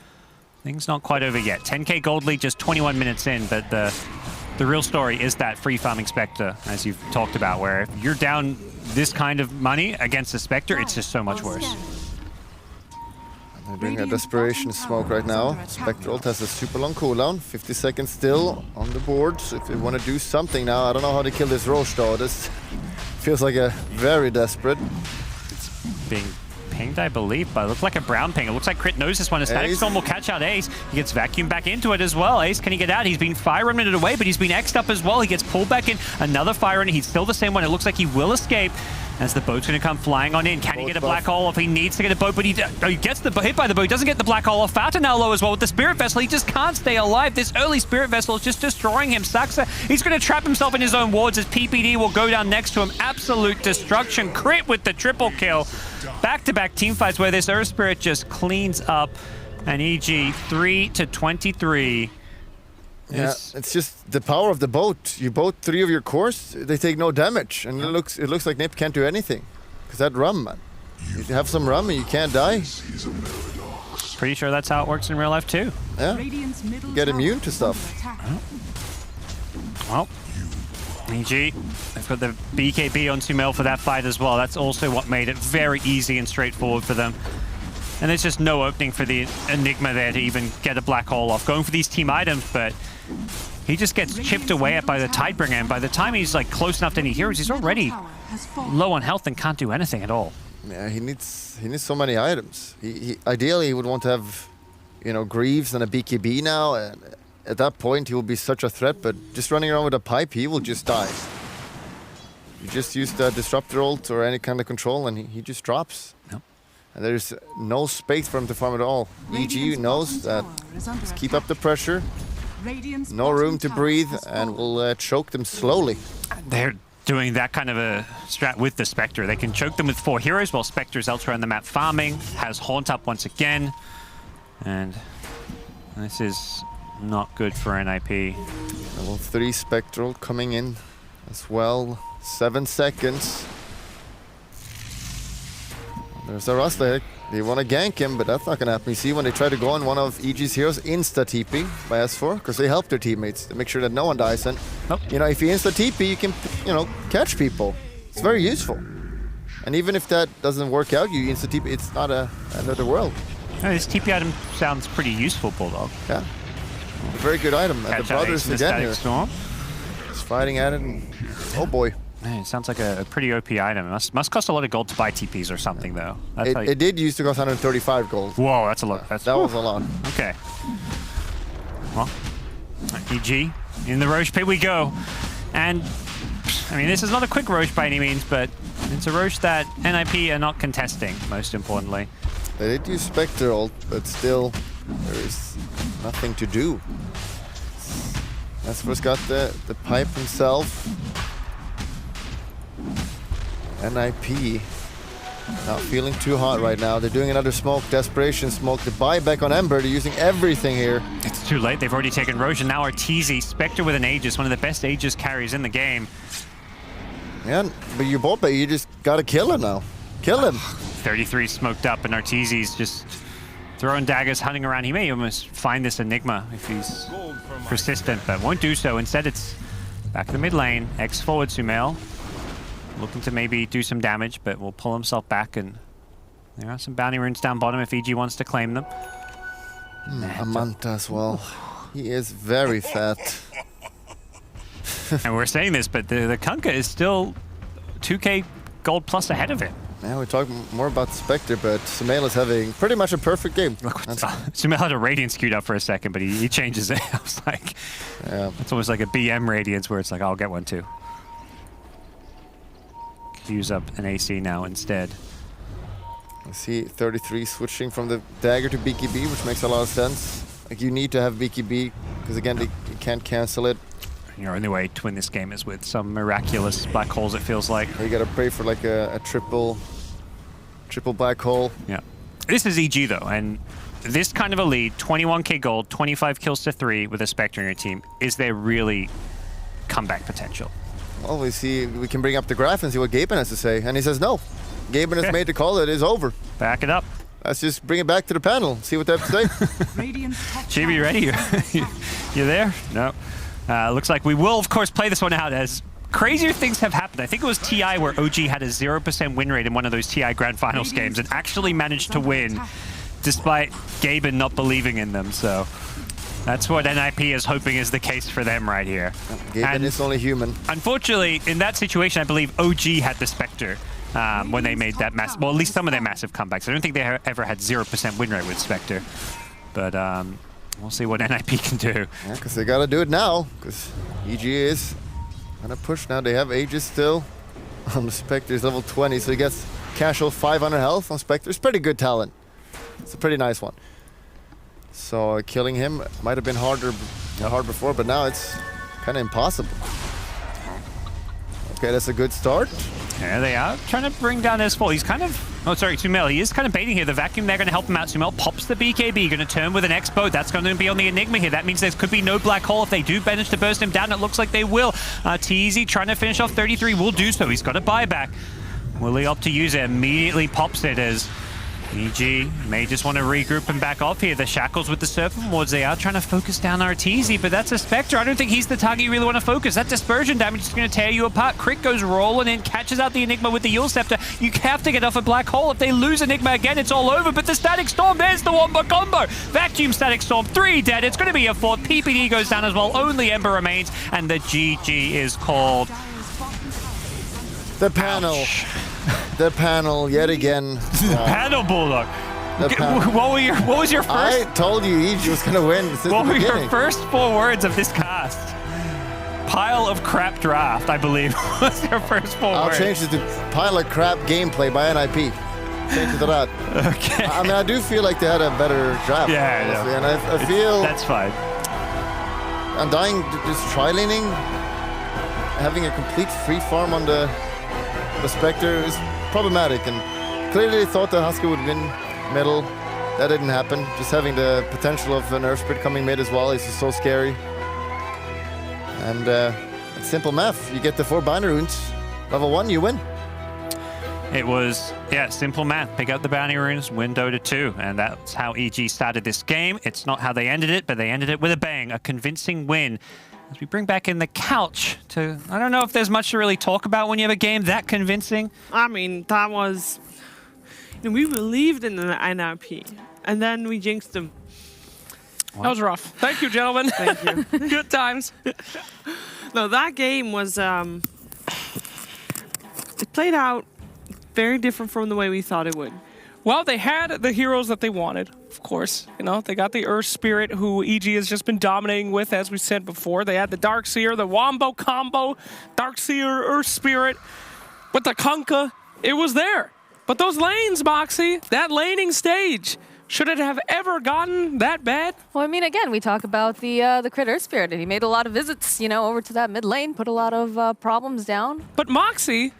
things not quite over yet. 10k gold lead just 21 minutes in, but the real story is that free farming Spectre, as you've talked about, where if you're down this kind of money against the Spectre, it's just so much worse. They're doing a desperation smoke right now. Spectre ult has a super long cooldown, 50 seconds still on the board. So if they want to do something now, I don't know how to kill this Roche though. This feels like a very desperate. It's being pinged, I believe, but it looks like a brown ping. It looks like Crit knows this one. A Static Storm will catch out Ace. He gets vacuumed back into it as well. Ace, can he get out? He's been fire remnanted away, but he's been X'd up as well. He gets pulled back in. Another fire remnant. He's still the same one. It looks like he will escape as the boat's going to come flying on in. Can he get a black hole off? He needs to get a boat, but he gets hit by the boat. He doesn't get the black hole off. Fata now low as well with the Spirit Vessel. He just can't stay alive. This early Spirit Vessel is just destroying him. Saxa, he's going to trap himself in his own wards as PPD will go down next to him. Absolute destruction. Crit with the triple kill. Back-to-back team fights where this Earth Spirit just cleans up. And EG 3-23. Yeah, it's just the power of the boat. You boat 3 of your cores, they take no damage, and it looks like Nip can't do anything. Because that rum, man. You have some rum and you can't die. Pretty sure that's how it works in real life too. Yeah, you get immune to stuff. Well, EG, they've got the BKB on Sumail for that fight as well. That's also what made it very easy and straightforward for them. And there's just no opening for the Enigma there to even get a black hole off. Going for these team items, but he just gets chipped away at by the Tidebringer, and by the time he's like close enough to any heroes, he's already low on health and can't do anything at all. Yeah, he needs so many items. He ideally he would want to have, you know, Greaves and a BKB now, and at that point he will be such a threat, but just running around with a pipe, he will just die. You just use the Disruptor ult or any kind of control and he just drops. Nope. And there's no space for him to farm at all. EG knows that just keep up the pressure, no room to breathe, and we'll choke them slowly. They're doing that kind of a strat with the Spectre. They can choke them with 4 heroes while Spectre's elsewhere on the map farming, has Haunt up once again, and this is not good for NIP. Level 3 Spectral coming in as well. 7 seconds. There's a Rust. They want to gank him, but that's not going to happen. You see when they try to go on one of EG's heroes, insta-TP by S4, because they help their teammates to make sure that no one dies. And, you know, if you insta-TP, you can, you know, catch people. It's very useful. And even if that doesn't work out, you insta-TP, it's not another world. Oh, this TP item sounds pretty useful, Bulldog. Yeah. A very good item. And the brothers again here. Storm. Just fighting at it. And, oh boy. Man, it sounds like a pretty OP item. It must cost a lot of gold to buy TPs or something, though. That's it did used to cost 135 gold. Whoa, that's a lot. That was a lot. Okay. Well, EG, in the Roche pit we go. And, I mean, this is not a quick Roche by any means, but it's a Roche that NIP are not contesting, most importantly. They did use Spectre ult, but still, there is nothing to do. S4's got the pipe himself. NIP not feeling too hot right now. They're doing another smoke, desperation smoke. The buyback on Ember, they're using everything here. It's too late. They've already taken Roche, and now Arteezy. Spectre with an Aegis, one of the best Aegis carries in the game. Yeah, but you both, you just gotta kill him now. Kill him. 33 smoked up, and Arteezy's just throwing daggers, hunting around. He may almost find this Enigma if he's persistent, but won't do so. Instead, it's back to the mid lane. X forward Sumail. Looking to maybe do some damage, but will pull himself back, and there are some bounty runes down bottom if EG wants to claim them. Amanta as well. He is very fat. And we're saying this, but the Kunkka is still 2k gold plus ahead of him. Yeah, we talk more about Spectre, but Sumail is having pretty much a perfect game. Sumail had a Radiance queued up for a second, but he changes it. I was like, yeah. It's almost like a BM Radiance where it's like, I'll get one too. Use up an AC now instead. I see 33 switching from the dagger to BKB, which makes a lot of sense. Like, you need to have BKB, because again, you can't cancel it. Your only way to win this game is with some miraculous black holes, it feels like. You gotta pray for like a triple black hole. Yeah. This is EG though, and this kind of a lead, 21k gold, 25 kills to 3 with a Spectre in your team, is there really comeback potential? well, we can bring up the graph and see what Gaben has to say. And he says no. Gaben has made the call. It is over. Back it up. Let's just bring it back to the panel. See what they have to say. GB, ready? You there? No. Looks like we will, of course, play this one out as crazier things have happened. I think it was TI where OG had a 0% win rate in one of those TI Grand Finals games and actually managed to win despite Gaben not believing in them. So that's what NIP is hoping is the case for them right here. Gaben is only human. Unfortunately, in that situation, I believe OG had the Spectre when they made that massive, well, at least some of their massive comebacks. I don't think they ever had 0% win rate with Spectre. But we'll see what NIP can do. Yeah, because they got to do it now, because EG is going to push now. They have Aegis still on the Spectre. He's level 20, so he gets casual 500 health on Spectre. It's pretty good talent. It's a pretty nice one. So killing him might have been hard before, but now it's kind of impossible. Okay, that's a good start. There they are, trying to bring down S4. He's kind of, oh sorry, Sumail, he is kind of baiting here. The vacuum, they're going to help him out. Sumail pops the BKB, going to turn with an Expo. That's going to be on the Enigma here. That means there could be no black hole. If they do manage to burst him down, it looks like they will. Teasy trying to finish off 33, will do so. He's got a buyback. Will he opt to use it? Immediately pops it as EG may just want to regroup and back off here. The shackles with the Serpent Wards, they are trying to focus down Arteezy, but that's a Spectre. I don't think he's the target you really want to focus. That dispersion damage is going to tear you apart. Crit goes rolling in, catches out the Enigma with the Yule Scepter. You have to get off a black hole. If they lose Enigma again, it's all over, but the Static Storm, there's the Wombo combo. Vacuum Static Storm, 3 dead. It's going to be a 4th. PPD goes down as well. Only Ember remains, and the GG is called. The panel. Ouch. The panel yet again. Panel Bulldog. What was your first? I told you EG was gonna win since What the were beginning. your first 4 words of this cast? Pile of crap draft, I believe, was your first 4 I'll words. change it to pile of crap gameplay by NIP. Change it to that. Okay. I mean, I do feel like they had a better draft. Yeah, honestly, yeah. and I feel That's fine. Undying just tri-laning, having a complete free farm on the Spectre is problematic, and clearly they thought that Husky would win middle. That didn't happen. Just having the potential of an Earth Spirit coming mid as well is just so scary. And it's simple math. You get the 4 bounty runes, level 1, you win. It was, yeah, simple math. Pick up the bounty runes, win Dota 2, and that's how EG started this game. It's not how they ended it, but they ended it with a bang, a convincing win. As we bring back in the couch to, I don't know if there's much to really talk about when you have a game that convincing. I mean, that was... You know, we believed in the NRP, and then we jinxed them. That was rough. Thank you, gentlemen. Thank you. Good times. No, that game was... it played out very different from the way we thought it would. Well, they had the heroes that they wanted, of course. You know, they got the Earth Spirit, who EG has just been dominating with, as we said before. They had the Darkseer, the Wombo combo, Darkseer, Earth Spirit, with the Kunkka. It was there. But those lanes, Moxie, that laning stage, should it have ever gotten that bad? Well, I mean, again, we talk about the Crit Earth Spirit, and he made a lot of visits, you know, over to that mid lane, put a lot of problems down. But Moxie,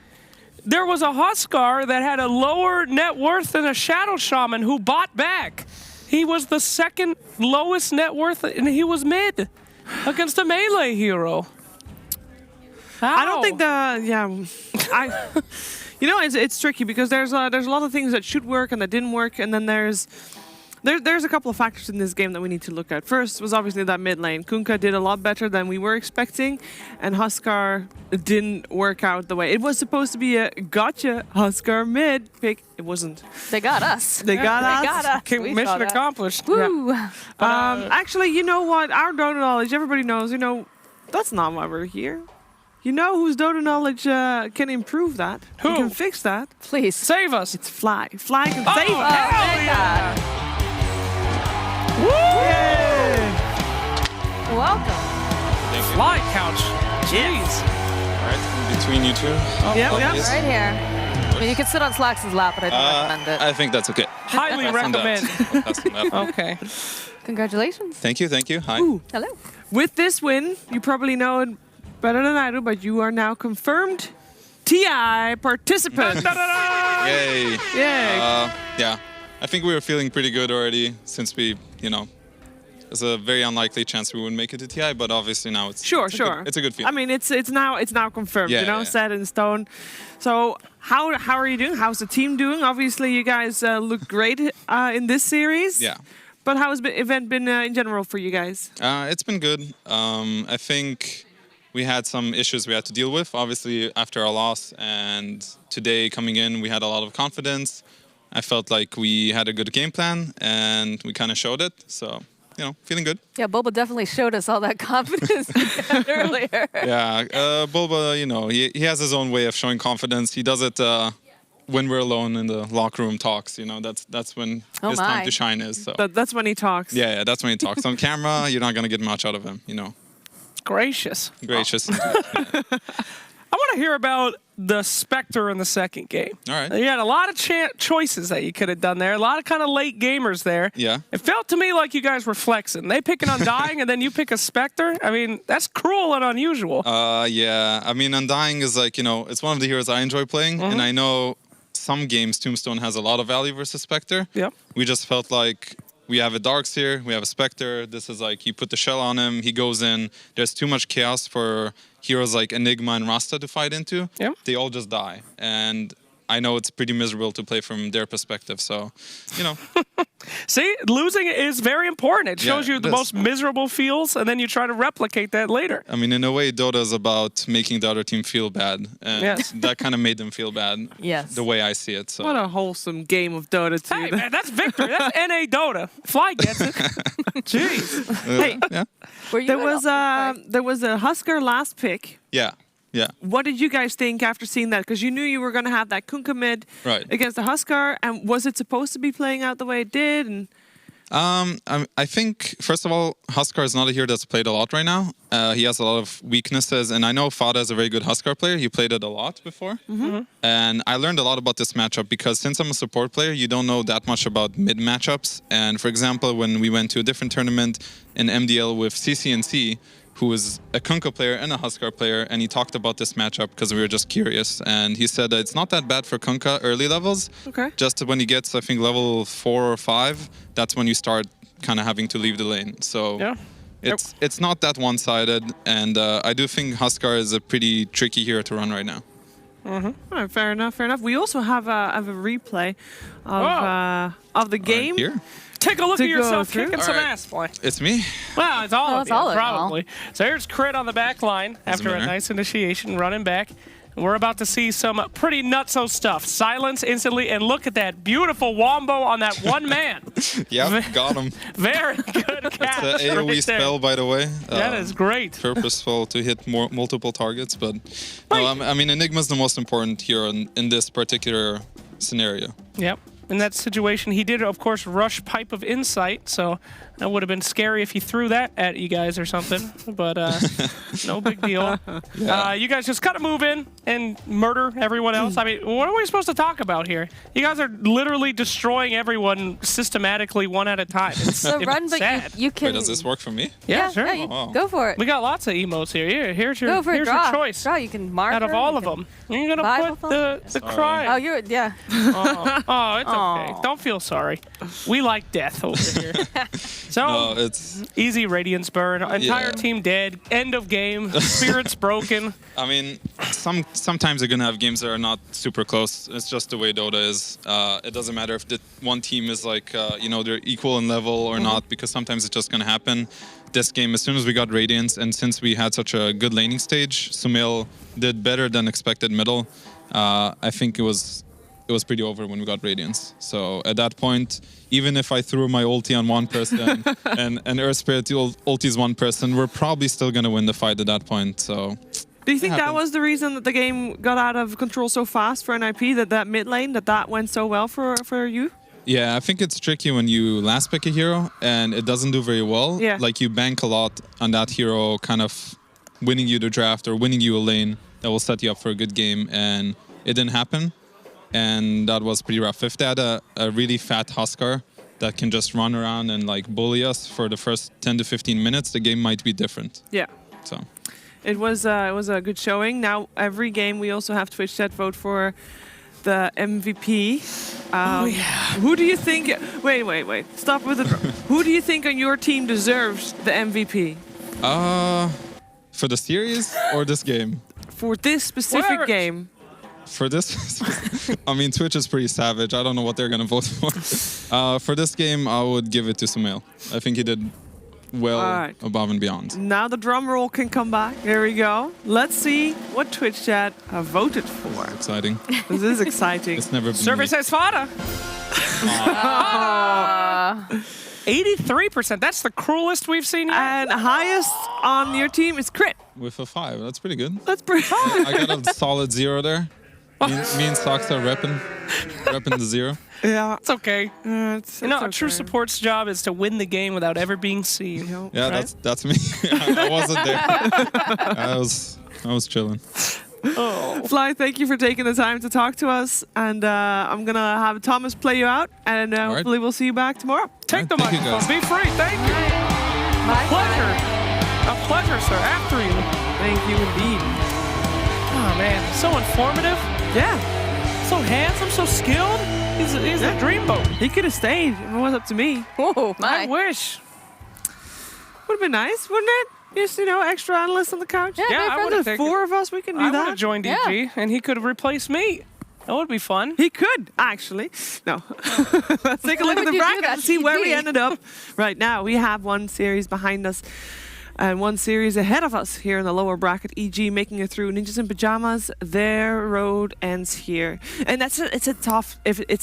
there was a Huskar that had a lower net worth than a Shadow Shaman who bought back. He was the 2nd lowest net worth, and he was mid against a melee hero. How? I don't think you know, it's tricky because there's a lot of things that should work and that didn't work, and then there's a couple of factors in this game that we need to look at. First was obviously that mid lane. Kunkka did a lot better than we were expecting, and Huskar didn't work out the way. It was supposed to be a gotcha Huskar mid pick. It wasn't. They got us. They got us. They got us. Okay, We mission saw that. accomplished. Woo. Actually, you know what? Our Dota knowledge, everybody knows, you know, that's not why we're here. You know whose Dota knowledge can improve that? Who? Who can fix that? Please. Save us. It's Fly. Fly can Oh, save us. hell yeah. Welcome. Fly couch. Jeez. All right, in between you two. Yep, yep. Yes. Right here. I mean, you can sit on Slax's lap, but I don't recommend it. I think that's okay. Highly Pass on that. recommend. I'll pass on that. Okay. Congratulations. Thank you, thank you. Hi. Ooh. Hello. With this win, you probably know it better than I do, but you are now confirmed TI participant. Yay. Yay. Yeah, I think we were feeling pretty good already since we, you know, There's a very unlikely chance we wouldn't make it to TI, but obviously now it's Sure, it's a sure. good, it's a good feeling. I mean, it's now confirmed, Yeah, you know, yeah. set in stone. So how are you doing? How's the team doing? Obviously, you guys look great in this series. Yeah. But how has the event been in general for you guys? It's been good. I think we had some issues we had to deal with, obviously, after our loss. And today, coming in, we had a lot of confidence. I felt like we had a good game plan, and we kind of showed it. So, you know, feeling good. Yeah, Boba definitely showed us all that confidence earlier. Yeah, Bulba, you know, he has his own way of showing confidence. He does it when we're alone in the locker room talks. You know, that's when his time to shine is. So That's when he talks. yeah, that's when he talks. On camera, you're not gonna get much out of him. You know, Gracious. gracious. I want to hear about the Spectre in the second game. All right. You had a lot of choices that you could have done there. A lot of kind of late gamers there. Yeah. It felt to me like you guys were flexing. They picking Undying and then you pick a Spectre. I mean, that's cruel and unusual. Yeah. I mean, Undying is like, you know, it's one of the heroes I enjoy playing, and I know some games Tombstone has a lot of value versus Spectre. Yep. We just felt like we have a Darkseer, we have a Spectre. This is like, you put the shell on him, he goes in. There's too much chaos for heroes like Enigma and Rasta to fight into. Yep. They all just die. And I know it's pretty miserable to play from their perspective. So, you know. See, losing is very important. It shows Yeah, you it the is. most miserable feels, and then you try to replicate that later. I mean, in a way, Dota is about making the other team feel bad. And Yes. that kind of made them feel bad. Yes. The way I see it. So. What a wholesome game of Dota 2. Hey, man, that's victory. That's NA Dota. Fly gets it. Jeez. Hey, Yeah. Were you there was a Husker last pick. Yeah. Yeah. What did you guys think after seeing that? Because you knew you were going to have that Kunkka mid Right. against the Husker, and was it supposed to be playing out the way it did? And I think, first of all, Huskar is not a hero that's played a lot right now. He has a lot of weaknesses, and I know Fada is a very good Huskar player. He played it a lot before. And I learned a lot about this matchup because since I'm a support player, you don't know that much about mid matchups. And for example, when we went to a different tournament in MDL with CCNC, who is a Kunkka player and a Huskar player, and he talked about this matchup because we were just curious. And he said that it's not that bad for Kunkka early levels. Okay. Just when he gets, I think, level 4 or 5, that's when you start kind of having to leave the lane. So Yeah. it's not that one-sided, and I do think Huskar is a pretty tricky hero to run right now. all right, fair enough, fair enough. We also have a replay of the game. Here, Take a look To at yourself go through? kicking some All right. ass, boy. it's me. Well, it's all Well, of it's you, all of y'all. probably. So here's Crit on the back line after a matter. nice initiation, running back. And we're about to see some pretty nutso stuff. Silence instantly, and look at that beautiful wombo on that one man. Yep, got him. Very good It's catch. the AoE right there. spell, by the way. That is great. Purposeful to hit multiple targets, but no, I mean, Enigma's the most important hero in this particular scenario. Yep. In that situation, he did, of course, rush Pipe of Insight, so that would have been scary if he threw that at you guys or something, but no big deal. You guys just gotta move in and murder everyone else. I mean, what are we supposed to talk about here? You guys are literally destroying everyone systematically one at a time. It's, So it's run, but sad. you can. Wait, does this work for me? Yeah, sure. Yeah, Wow. go for it. We got lots of emotes here. Here's your, Go for it. here's Draw. your choice. Draw. You can mark Out of her, all you of can- them, you're gonna Bible put the Sorry. cry. Oh, you're yeah. Oh, it's okay. Aw. Don't feel sorry. We like death over here. So No, it's. easy Radiance burn. Entire Yeah. team dead. End of game. Spirits broken. I mean, sometimes you're gonna have games that are not super close. It's just the way Dota is. It doesn't matter if the one team is like, they're equal in level or not, because sometimes it's just gonna happen. This game, as soon as we got Radiance, and since we had such a good laning stage, Sumail did better than expected middle. I think it was pretty over when we got Radiance. So at that point, even if I threw my ulti on one person and Earth Spirit ultis one person, we're probably still gonna win the fight at that point. So. Do you think that happens. was the reason that the game got out of control so fast for NIP, that mid lane, that went so well for you? Yeah, I think it's tricky when you last pick a hero and it doesn't do very well. Yeah. Like you bank a lot on that hero kind of winning you the draft or winning you a lane that will set you up for a good game, and it didn't happen. And that was pretty rough. If they had a really fat Huskar that can just run around and like bully us for the first 10 to 15 minutes, the game might be different. Yeah. So It was a good showing. Now every game we also have Twitch chat vote for the MVP. Who do you think... Wait. Stop with the... Who do you think on your team deserves the MVP? For the series or this game? For this specific game. For this, I mean, Twitch is pretty savage. I don't know what they're going to vote for. For this game, I would give it to Sumail. I think he did well above and beyond. Now the drum roll can come back. Here we go. Let's see what Twitch chat have voted for. Exciting. This is exciting. It's never been Survey says Fada. 83%. That's the cruelest we've seen yet. And highest on your team is Crit. with a 5. That's pretty good. That's pretty I got a solid 0 there. Me and Socks are repping the 0. Yeah. It's okay. It's You know, a okay. true support's job is to win the game without ever being seen. Yeah, right? that's me. I wasn't there. I was chilling. Fly, thank you for taking the time to talk to us. And I'm going to have Thomas play you out. And hopefully we'll see you back tomorrow. Take the Thank you, microphone. guys. Be free. Thank you. A pleasure. A pleasure, sir. After you. Thank you indeed. Oh, man. So informative. Yeah. So handsome. So skilled. He's a dreamboat. He could have stayed if it was up to me. Oh, I my. wish. Would have been nice, wouldn't it? Just, extra analyst on the couch. Yeah, Yeah, my I friends would've are taken- 4 of us, we can do I would that. have joined Yeah. EG, and he could have replaced me. That would be fun. He could, actually. No. Let's take a look Why at would the you do bracket that, and see where we EG? ended up. Right now, we have one series behind us and one series ahead of us here in the lower bracket. EG making it through. Ninjas in Pyjamas, their road ends here. And it's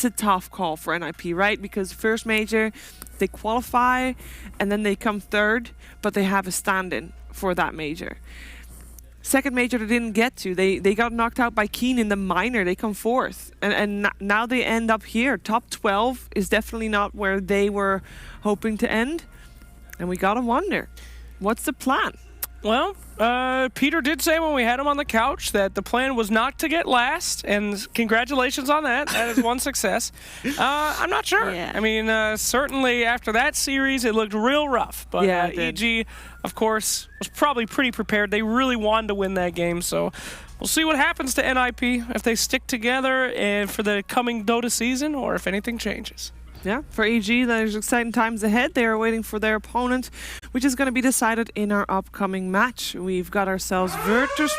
a tough call for NIP, right? Because first major, they qualify and then they come third, but they have a stand-in for that major. Second major they didn't get to. They got knocked out by Keen in the minor. They come fourth. And now they end up here. Top 12 is definitely not where they were hoping to end. And we gotta wonder, what's the plan? Well, Peter did say when we had him on the couch that the plan was not to get last, and congratulations on that. That is one success. I'm not sure. Yeah. I mean, certainly after that series, it looked real rough. But Yeah, it did. EG, of course, was probably pretty prepared. They really wanted to win that game, so we'll see what happens to NIP, if they stick together and for the coming Dota season, or if anything changes. Yeah, for EG, there's exciting times ahead. They are waiting for their opponent, which is going to be decided in our upcoming match. We've got ourselves Virtus